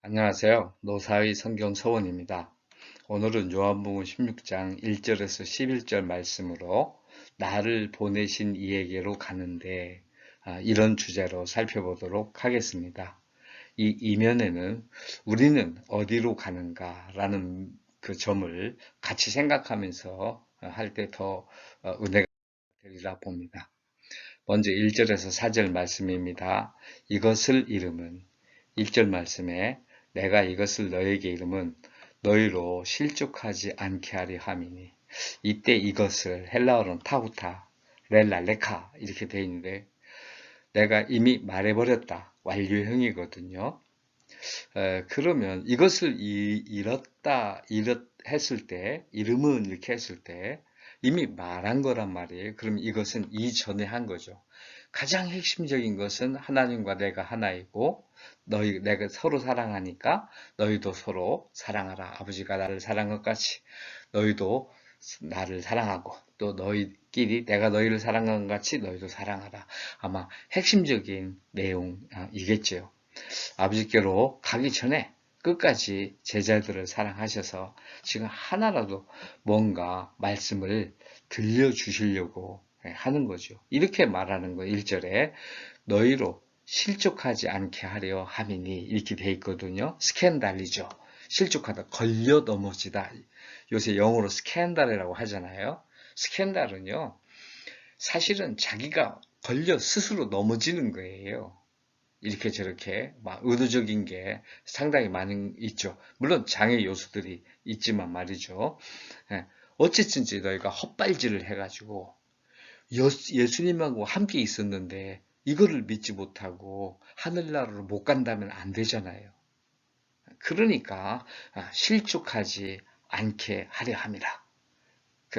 안녕하세요. 노사의 성경 서원입니다. 오늘은 요한복음 16장 1절에서 11절 말씀으로 나를 보내신 이에게로 가는데 이런 주제로 살펴보도록 하겠습니다. 이 이면에는 우리는 어디로 가는가라는 그 점을 같이 생각하면서 할 때 더 은혜가 되리라 봅니다. 먼저 1절에서 4절 말씀입니다. 이것을 이름은 1절 말씀에 내가 이것을 너에게 이름은 너희로 실족하지 않게 하려 함이니 이때 이것을 헬라어로는 타우타, 렐라, 레카 이렇게 되어 있는데 내가 이미 말해버렸다. 완료형이거든요. 그러면 이것을 잃었 했을 때 이름은 이렇게 했을 때 이미 말한 거란 말이에요. 그럼 이것은 이전에 한 거죠. 가장 핵심적인 것은 하나님과 내가 하나이고 내가 서로 사랑하니까 너희도 서로 사랑하라. 아버지가 나를 사랑한 것 같이 너희도 나를 사랑하고 또 너희끼리 내가 너희를 사랑한 것 같이 너희도 사랑하라. 아마 핵심적인 내용이겠죠. 아버지께로 가기 전에 끝까지 제자들을 사랑하셔서 지금 하나라도 뭔가 말씀을 들려주시려고 하는 거죠. 이렇게 말하는 거예요. 1절에 너희로 실족하지 않게 하려 함이니 이렇게 돼 있거든요. 스캔달이죠. 실족하다, 걸려 넘어지다. 요새 영어로 스캔달이라고 하잖아요. 스캔달은요, 사실은 자기가 걸려 스스로 넘어지는 거예요. 이렇게 저렇게 막 의도적인 게 상당히 많이 있죠. 물론 장애 요소들이 있지만 말이죠. 예, 어쨌든지 너희가 헛발질을 해가지고 예수님하고 함께 있었는데 이거를 믿지 못하고 하늘나라로 못 간다면 안 되잖아요. 그러니까 실족하지 않게 하려 함이라.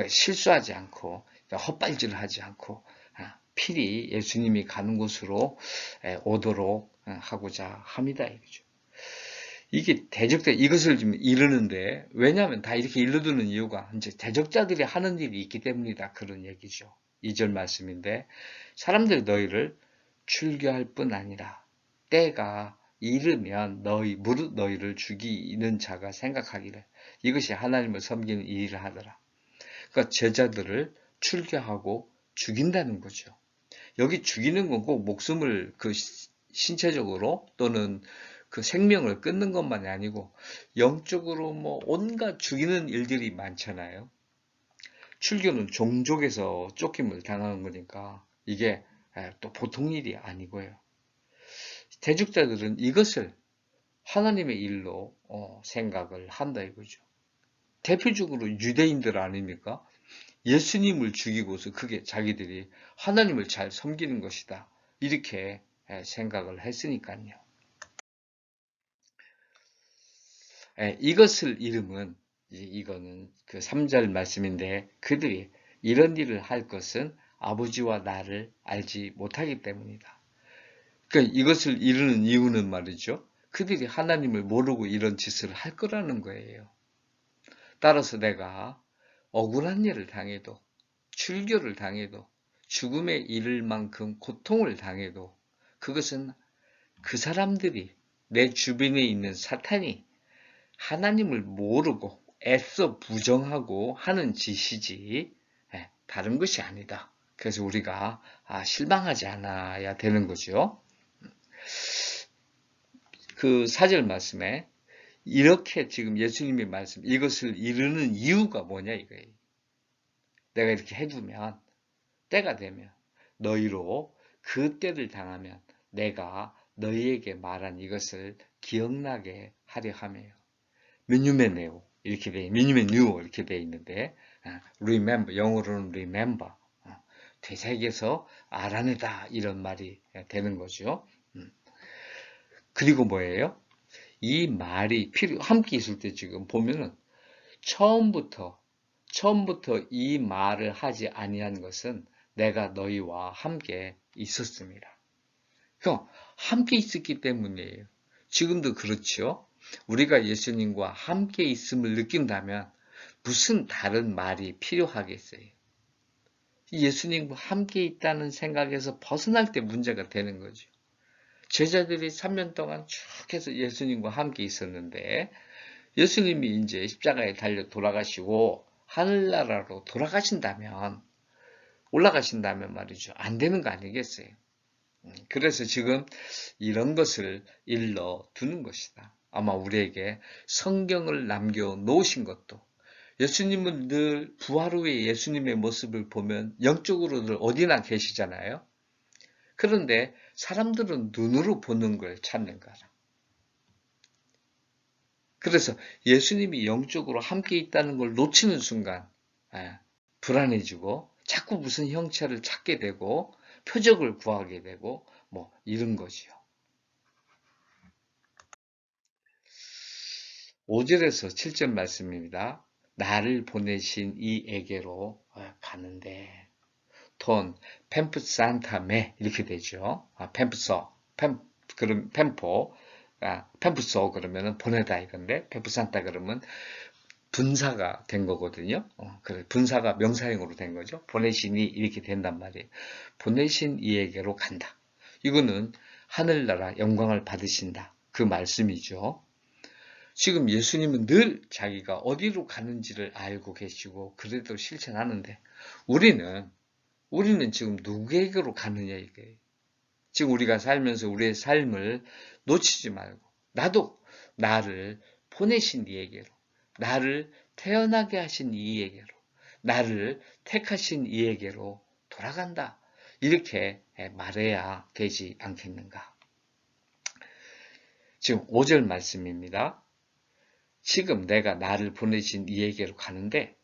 실수하지 않고 헛발질을 하지 않고 필히 예수님이 가는 곳으로 오도록 하고자 합니다. 이거죠. 이게 대적자 이것을 좀 이르는데 왜냐하면 다 이렇게 일러두는 이유가 이제 대적자들이 하는 일이 있기 때문이다 그런 얘기죠. 2절 말씀인데 사람들이 너희를 출교할 뿐 아니라 때가 이르면 무릇 너희를 죽이는 자가 생각하기를 이것이 하나님을 섬기는 일을 하더라. 그러니까 제자들을 출교하고 죽인다는 거죠. 여기 죽이는 건 꼭 목숨을 신체적으로 또는 그 생명을 끊는 것만이 아니고 영적으로 뭐 온갖 죽이는 일들이 많잖아요. 출교는 종족에서 쫓김을 당하는 거니까 이게 또 보통 일이 아니고요. 대적자들은 이것을 하나님의 일로 생각을 한다 이거죠. 대표적으로 유대인들 아닙니까? 예수님을 죽이고서 그게 자기들이 하나님을 잘 섬기는 것이다. 이렇게 생각을 했으니까요. 이것을 이름은 이거는 그 3절 말씀인데 그들이 이런 일을 할 것은 아버지와 나를 알지 못하기 때문이다. 그러니까 이것을 이루는 이유는 말이죠. 그들이 하나님을 모르고 이런 짓을 할 거라는 거예요. 따라서 내가 억울한 일을 당해도 출교를 당해도 죽음에 이를 만큼 고통을 당해도 그것은 그 사람들이 내 주변에 있는 사탄이 하나님을 모르고 애써 부정하고 하는 짓이지 다른 것이 아니다. 그래서 우리가 실망하지 않아야 되는 거죠. 그 4절 말씀에 이렇게 지금 예수님이 말씀 이것을 이루는 이유가 뭐냐 이거예요. 내가 이렇게 해두면 때가 되면 너희로 그 때를 당하면 내가 너희에게 말한 이것을 기억나게 하려 함이에요. 미뉴메네오 이렇게 돼, 미뉴메뉴오 이렇게 돼 있는데 remember 영어로는 remember 되새겨서 알아내다 이런 말이 되는 거죠. 그리고 뭐예요? 이 말이 함께 있을 때 지금 보면은 처음부터 이 말을 하지 아니한 것은 내가 너희와 함께 있었습니다. 그러니까 함께 있었기 때문이에요. 지금도 그렇죠. 우리가 예수님과 함께 있음을 느낀다면 무슨 다른 말이 필요하겠어요. 예수님과 함께 있다는 생각에서 벗어날 때 문제가 되는 거죠. 제자들이 3년 동안 쭉 해서 예수님과 함께 있었는데 예수님이 이제 십자가에 달려 돌아가시고 하늘나라로 올라가신다면 말이죠. 안 되는 거 아니겠어요? 그래서 지금 이런 것을 일러 두는 것이다. 아마 우리에게 성경을 남겨 놓으신 것도 예수님은 늘 부활 후에 예수님의 모습을 보면 영적으로 늘 어디나 계시잖아요. 그런데 사람들은 눈으로 보는 걸 찾는 거라. 그래서 예수님이 영적으로 함께 있다는 걸 놓치는 순간 불안해지고 자꾸 무슨 형체를 찾게 되고 표적을 구하게 되고 뭐 이런 거지요. 5절에서 7절 말씀입니다. 나를 보내신 이에게로 가는데 톤 펜프산타메 이렇게 되죠. 펜프소 그럼 펜프소 그러면은 보내다 이건데 펜프산타 그러면 분사가 된 거거든요. 그래 분사가 명사형으로 된 거죠. 보내시니 이렇게 된단 말이에요. 보내신 이에게로 간다. 이거는 하늘나라 영광을 받으신다. 그 말씀이죠. 지금 예수님은 늘 자기가 어디로 가는지를 알고 계시고 그래도 실천하는데 우리는 지금 누구에게로 가느냐 이게. 지금 우리가 살면서 우리의 삶을 놓치지 말고 나도 나를 보내신 이에게로 나를 태어나게 하신 이에게로 나를 택하신 이에게로 돌아간다. 이렇게 말해야 되지 않겠는가. 지금 5절 말씀입니다. 지금 내가 나를 보내신 이에게로 가는데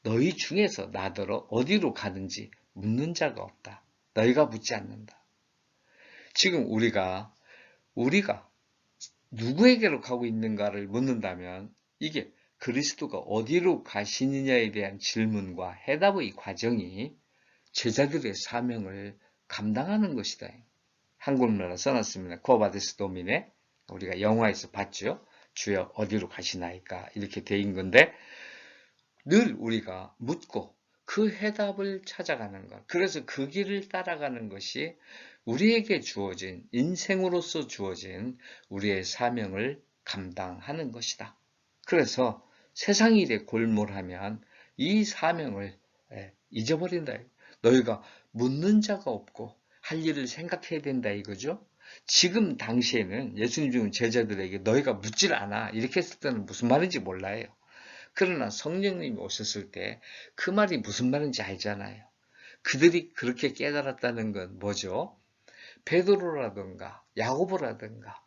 너희 중에서 나더러 어디로 가는지 묻는 자가 없다. 너희가 묻지 않는다. 지금 우리가 누구에게로 가고 있는가를 묻는다면 이게 그리스도가 어디로 가시느냐에 대한 질문과 해답의 과정이 제자들의 사명을 감당하는 것이다. 한국말로 써놨습니다. 쿠어바데스 도미네. 우리가 영화에서 봤죠. 주여 어디로 가시나이까 이렇게 되어 건데 늘 우리가 묻고 그 해답을 찾아가는 것. 그래서 그 길을 따라가는 것이 우리에게 주어진 인생으로서 주어진 우리의 사명을 감당하는 것이다. 그래서 세상 일에 골몰하면 이 사명을 잊어버린다. 너희가 묻는 자가 없고 할 일을 생각해야 된다 이거죠. 지금 당시에는 예수님 지금 제자들에게 너희가 묻질 않아 이렇게 했을 때는 무슨 말인지 몰라요. 그러나 성령님이 오셨을 때 그 말이 무슨 말인지 알잖아요. 그들이 그렇게 깨달았다는 건 뭐죠? 베드로라든가 야고보라든가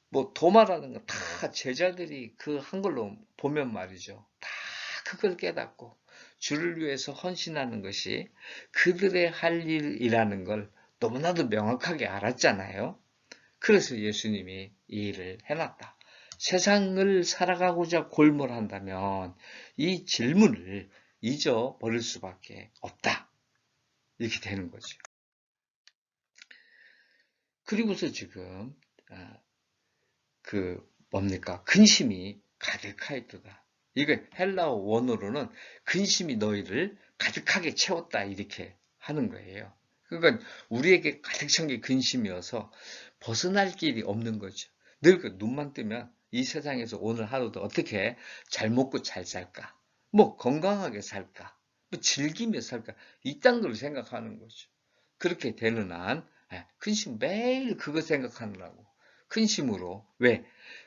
뭐 도마라든가 다 제자들이 그 한글로 보면 말이죠. 다 그걸 깨닫고 주를 위해서 헌신하는 것이 그들의 할 일이라는 걸 너무나도 명확하게 알았잖아요. 그래서 예수님이 이 일을 해놨다. 세상을 살아가고자 골몰한다면 이 질문을 잊어버릴 수밖에 없다. 이렇게 되는 거죠. 그리고서 지금 뭡니까? 근심이 가득하였도다. 이게 헬라어 원어로는 근심이 너희를 가득하게 채웠다 이렇게 하는 거예요. 그러니까 우리에게 가득 찬 게 근심이어서 벗어날 길이 없는 거죠. 늘 그 눈만 뜨면 이 세상에서 오늘 하루도 어떻게 잘 먹고 잘 살까? 뭐 건강하게 살까? 뭐 즐기며 살까? 이딴 걸 생각하는 거죠. 그렇게 되는 한 근심 매일 그거 생각하느라고 근심으로 왜?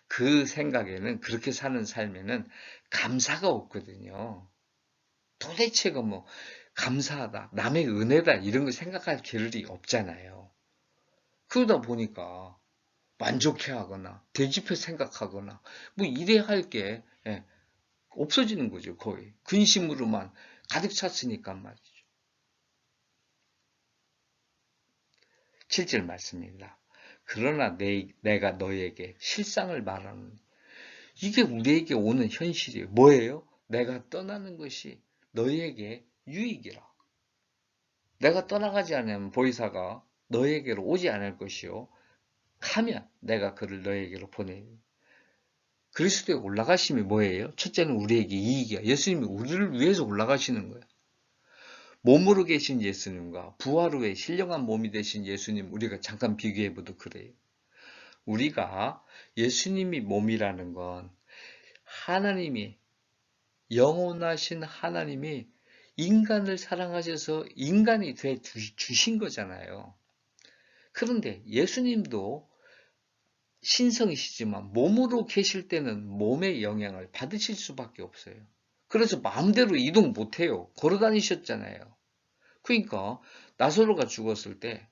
그 생각에는 그렇게 사는 삶에는 감사가 없거든요. 도대체가 뭐 감사하다, 남의 은혜다 이런 거 생각할 겨를이 없잖아요. 그러다 보니까 만족해하거나 되짚어 생각하거나 뭐 이래야 할 게 없어지는 거죠. 거의 근심으로만 가득 찼으니까 말이죠. 7절 말씀입니다. 그러나 내가 너에게 실상을 말하는 이게 우리에게 오는 현실이에요. 뭐예요? 내가 떠나는 것이 너희에게 유익이라. 내가 떠나가지 않으면 보이사가 너희에게로 오지 않을 것이요. 가면 내가 그를 너희에게로 보내요. 그리스도에 올라가심이 뭐예요? 첫째는 우리에게 이익이야. 예수님이 우리를 위해서 올라가시는 거예요. 몸으로 계신 예수님과 부활 후에 신령한 몸이 되신 예수님 우리가 잠깐 비교해 보도 그래요. 우리가 예수님이 몸이라는 건 하나님이 영원하신 하나님이 인간을 사랑하셔서 인간이 돼 주신 거잖아요. 그런데 예수님도 신성이시지만 몸으로 계실 때는 몸의 영향을 받으실 수밖에 없어요. 그래서 마음대로 이동 못해요. 걸어 다니셨잖아요. 그러니까 나사로가 죽었을 때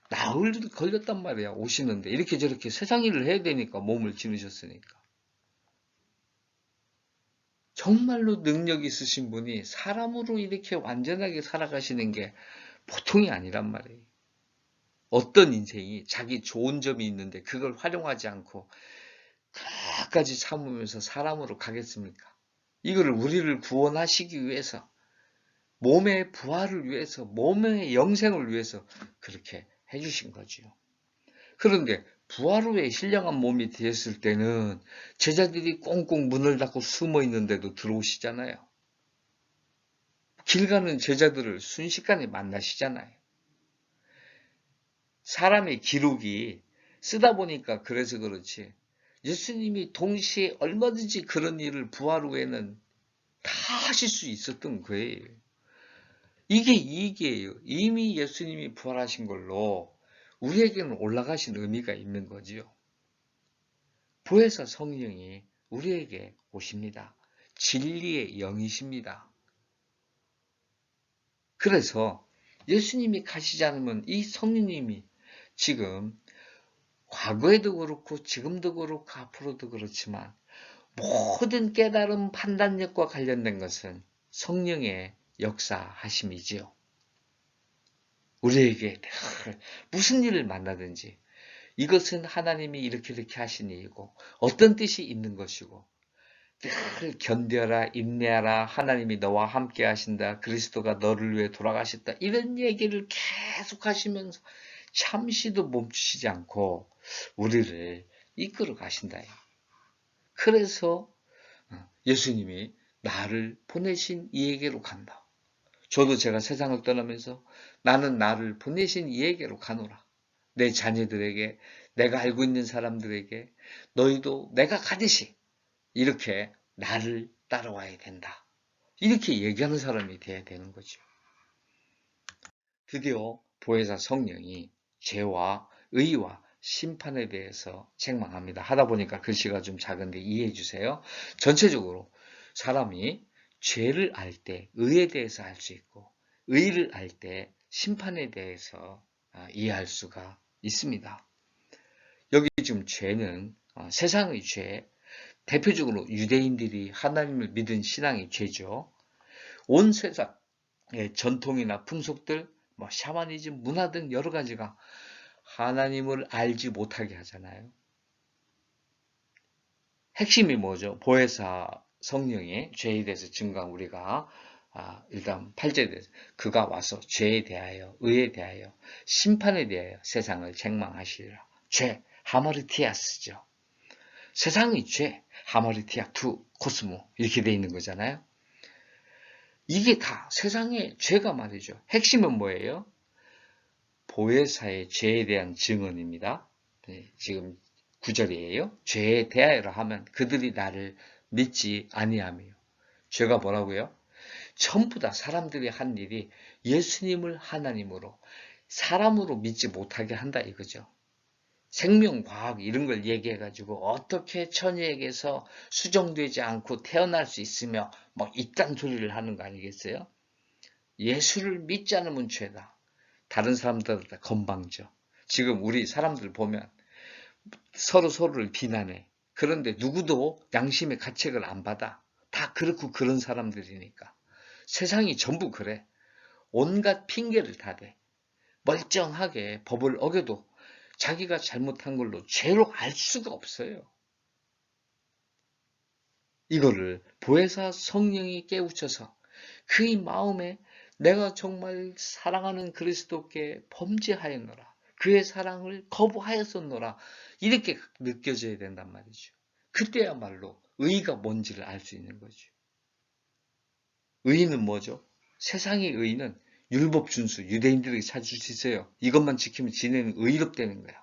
나흘 걸렸단 말이야. 오시는데 이렇게 저렇게 세상 일을 해야 되니까 몸을 지니셨으니까. 정말로 능력 있으신 분이 사람으로 이렇게 완전하게 살아가시는 게 보통이 아니란 말이에요. 어떤 인생이 자기 좋은 점이 있는데 그걸 활용하지 않고 끝까지 참으면서 사람으로 가겠습니까? 이거를 우리를 구원하시기 위해서 몸의 부활을 위해서 몸의 영생을 위해서 그렇게 해주신 거지요. 그런데 부활 후에 신령한 몸이 되었을 때는 제자들이 꽁꽁 문을 닫고 숨어 있는데도 들어오시잖아요. 길 가는 제자들을 순식간에 만나시잖아요. 사람의 기록이 쓰다 보니까 그래서 그렇지 예수님이 동시에 얼마든지 그런 일을 부활 후에는 다 하실 수 있었던 거예요. 이게 이익이에요. 이미 예수님이 부활하신 걸로 우리에게는 올라가신 의미가 있는 거지요. 보혜사 성령이 우리에게 오십니다. 진리의 영이십니다. 그래서 예수님이 가시지 않으면 이 성령님이 지금 과거에도 그렇고 지금도 그렇고 앞으로도 그렇지만 모든 깨달음 판단력과 관련된 것은 성령의 역사하심이지요. 우리에게 늘 무슨 일을 만나든지 이것은 하나님이 이렇게 하신 일이고 어떤 뜻이 있는 것이고 늘 견뎌라 인내하라 하나님이 너와 함께 하신다 그리스도가 너를 위해 돌아가셨다 이런 얘기를 계속 하시면서 잠시도 멈추시지 않고 우리를 이끌어 가신다. 그래서 예수님이 나를 보내신 이에게로 간다. 저도 제가 세상을 떠나면서 나는 나를 보내신 이에게로 가노라. 내 자녀들에게 내가 알고 있는 사람들에게 너희도 내가 가듯이 이렇게 나를 따라와야 된다. 이렇게 얘기하는 사람이 돼야 되는 거죠. 드디어 보혜사 성령이 죄와 의와 심판에 대해서 책망합니다. 하다 보니까 글씨가 좀 작은데 이해해 주세요. 전체적으로 사람이 죄를 알 때 의에 대해서 알 수 있고 의를 알 때 심판에 대해서 이해할 수가 있습니다. 여기 지금 죄는 세상의 죄, 대표적으로 유대인들이 하나님을 믿은 신앙의 죄죠. 온 세상의 전통이나 풍속들, 샤머니즘, 문화 등 여러 가지가 하나님을 알지 못하게 하잖아요. 핵심이 뭐죠? 보혜사 성령의 죄에 대해서 증거한 우리가 일단 8절에 대해서 그가 와서 죄에 대하여 의에 대하여 심판에 대하여 세상을 책망하시리라. 죄, 하마르티아스죠. 세상의 죄, 하마르티아 투 코스모 이렇게 돼 있는 거잖아요. 이게 다 세상의 죄가 말이죠. 핵심은 뭐예요? 보혜사의 죄에 대한 증언입니다. 지금 9절이에요. 죄에 대하여라 하면 그들이 나를 믿지 아니하며 죄가 뭐라고요? 전부 다 사람들이 한 일이 예수님을 하나님으로 사람으로 믿지 못하게 한다 이거죠. 생명과학 이런 걸 얘기해가지고 어떻게 천의에게서 수정되지 않고 태어날 수 있으며 이딴 소리를 하는 거 아니겠어요? 예수를 믿지 않으면 죄다. 다른 사람들보다 건방져. 지금 우리 사람들 보면 서로를 비난해. 그런데 누구도 양심의 가책을 안 받아. 다 그렇고 그런 사람들이니까. 세상이 전부 그래. 온갖 핑계를 다 대. 멀쩡하게 법을 어겨도 자기가 잘못한 걸로 죄로 알 수가 없어요. 이거를 보혜사 성령이 깨우쳐서 그의 마음에 내가 정말 사랑하는 그리스도께 범죄하였노라. 그의 사랑을 거부하였었노라. 이렇게 느껴져야 된단 말이죠. 그때야말로 의가 뭔지를 알 수 있는 거죠. 의는 뭐죠? 세상의 의는 율법 준수, 유대인들에게 찾을 수 있어요. 이것만 지키면 지네는 의롭다는 거예요.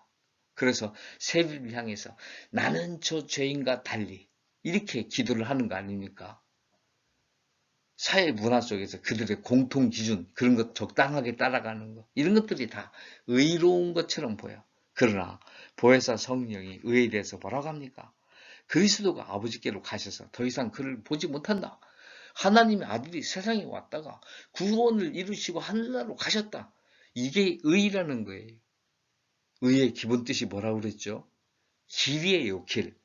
그래서 세리를 향해서 나는 저 죄인과 달리 이렇게 기도를 하는 거 아닙니까? 사회 문화 속에서 그들의 공통 기준, 그런 것 적당하게 따라가는 것, 이런 것들이 다 의로운 것처럼 보여. 그러나 보혜사 성령이 의에 대해서 뭐라고 합니까? 그리스도가 아버지께로 가셔서 더 이상 그를 보지 못한다. 하나님의 아들이 세상에 왔다가 구원을 이루시고 하늘나라로 가셨다. 이게 의라는 거예요. 의의 기본 뜻이 뭐라고 그랬죠? 길이에요, 길.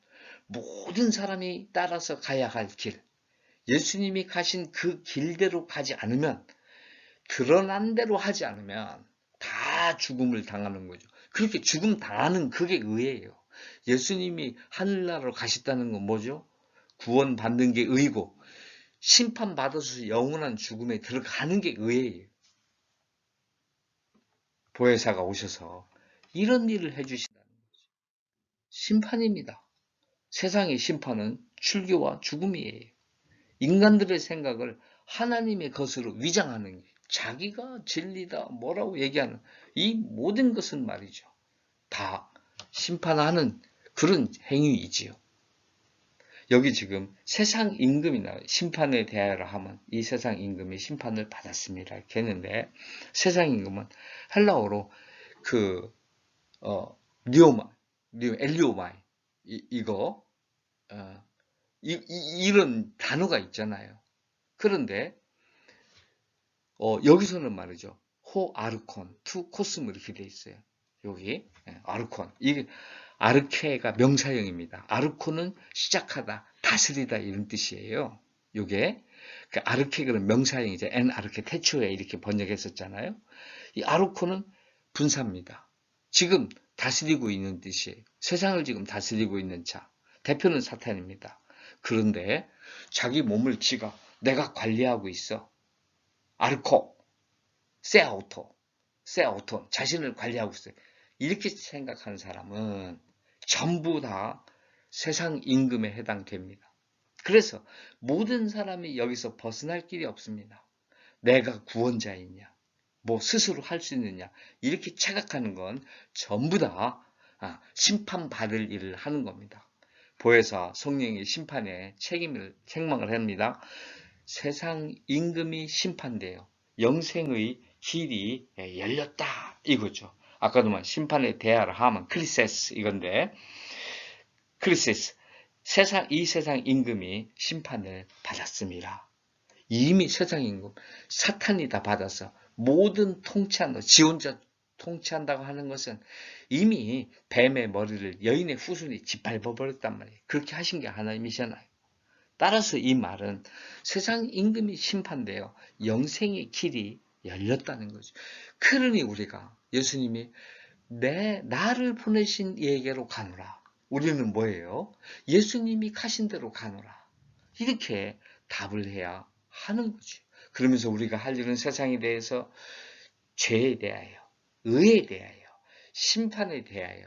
모든 사람이 따라서 가야 할 길. 예수님이 가신 그 길대로 가지 않으면, 드러난 대로 하지 않으면 다 죽음을 당하는 거죠. 그렇게 죽음 당하는 그게 의예요. 예수님이 하늘나라로 가셨다는 건 뭐죠? 구원받는 게 의고 심판받아서 영원한 죽음에 들어가는 게 의예요. 보혜사가 오셔서 이런 일을 해주신다는 거죠. 심판입니다. 세상의 심판은 출교와 죽음이에요. 인간들의 생각을 하나님의 것으로 위장하는 게, 자기가 진리다 뭐라고 얘기하는 이 모든 것은 말이죠. 다 심판하는 그런 행위이지요. 여기 지금 세상 임금이나 심판에 대하여 하면 이 세상 임금이 심판을 받았습니다. 이렇게 했는데, 세상 임금은 헬라어로 그 니오마, 엘리오마이 이거 이런 단어가 있잖아요. 그런데 여기서는 말이죠. 호 아르콘, 투 코스모 이렇게 돼 있어요. 여기 아르콘. 이게 아르케가 명사형입니다. 아르콘은 시작하다, 다스리다 이런 뜻이에요. 요게 그 아르케는 명사형이죠. 엔 아르케 태초에 이렇게 번역했었잖아요. 이 아르콘은 분사입니다. 지금 다스리고 있는 뜻이에요. 세상을 지금 다스리고 있는 자. 대표는 사탄입니다. 그런데 자기 몸을 지가 내가 관리하고 있어. 아르코, 세아우토, 자신을 관리하고 있어요. 이렇게 생각하는 사람은 전부 다 세상 임금에 해당됩니다. 그래서 모든 사람이 여기서 벗어날 길이 없습니다. 내가 구원자이냐, 뭐 스스로 할 수 있느냐, 이렇게 착각하는 건 전부 다 심판받을 일을 하는 겁니다. 보혜사 성령의 심판에 책망을 합니다. 세상 임금이 심판돼요. 영생의 길이 열렸다 이거죠. 아까도 말 심판에 대하라 하면 크리세스 이건데, 크리세스 이 세상 임금이 심판을 받았습니다. 이미 세상 임금 사탄이 다 받아서 모든 통치한다, 지 혼자 통치한다고 하는 것은 이미 뱀의 머리를 여인의 후손이 짓밟아 버렸단 말이에요. 그렇게 하신 게 하나님이잖아요. 따라서 이 말은 세상 임금이 심판되어 영생의 길이 열렸다는 거죠. 그러니 우리가 예수님이 나를 보내신 이에게로 가노라. 우리는 뭐예요? 예수님이 가신 대로 가노라. 이렇게 답을 해야 하는 거죠. 그러면서 우리가 할 일은 세상에 대해서 죄에 대하여, 의에 대하여, 심판에 대하여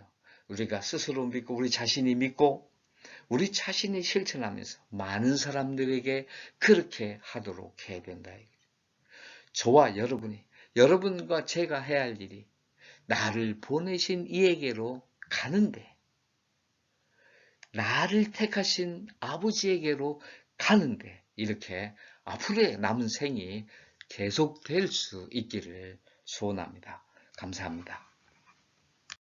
우리가 스스로 믿고 우리 자신이 믿고 우리 자신이 실천하면서 많은 사람들에게 그렇게 하도록 해야 된다. 저와 여러분과 제가 해야 할 일이 나를 보내신 이에게로 가는데, 나를 택하신 아버지에게로 가는데, 이렇게 앞으로의 남은 생이 계속될 수 있기를 소원합니다. 감사합니다.